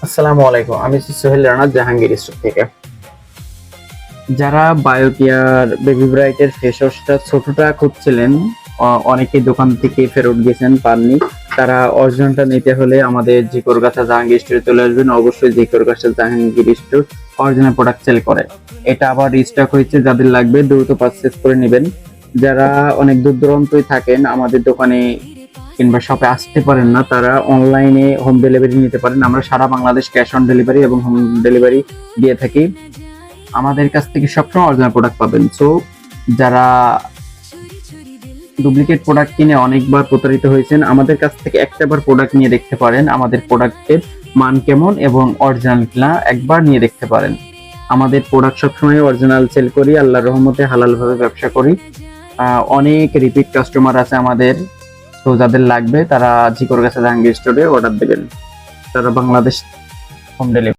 আসসালামু আলাইকুম, আমি সোহেল রানা জাহাঙ্গীর স্টোর থেকে। যারা বায়োটিয়ার বেবি ব্রাইটের ফেস ওয়াশটা ছোটটা খুঁজছিলেন, অনেকে দোকান থেকে ফেরত গেছেন, পাননি। তারা অরিজিনালটা নিতে হলে আমাদের জিকরগাছা জাহাঙ্গীর স্টোরে চলে আসবেন। অবশ্যই Jhikargacha Jahangir store original product sale করে। এটা আবার রিস্টক হয়েছে, যাদের লাগবে দ্রুত পারচেজ করে নেবেন। যারা অনেক দূর দূরান্তই থাকেন, আমাদের দোকানে কিংবা শপে আসতে পারেন না, তারা অনলাইনে হোম ডেলিভারি নিতে পারেন। আমরা সারা বাংলাদেশ ক্যাশ অন ডেলিভারি এবং হোম ডেলিভারি দিয়ে থাকি। আমাদের কাছ থেকে সবসময় অরিজিনাল প্রোডাক্ট পাবেন। সো যারা ডুপ্লিকেট প্রোডাক্ট কিনে অনেকবার প্রতারিত হয়েছেন, আমাদের কাছ থেকে একটাবার প্রোডাক্ট নিয়ে দেখতে পারেন আমাদের প্রোডাক্টের মান কেমন এবং অরিজিনাল কিনা একবার নিয়ে দেখতে পারেন। আমাদের প্রোডাক্ট সবসময় অরিজিনাল সেল করি, আল্লাহর রহমতে হালাল ভাবে ব্যবসা করি। অনেক রিপিট কাস্টমার আছে আমাদের। তো যাদের লাগবে তারা জিকরগাছা জাহাঙ্গীর স্টোরে অর্ডার দেবেন। তারা বাংলাদেশ হোম ডেলিভারি।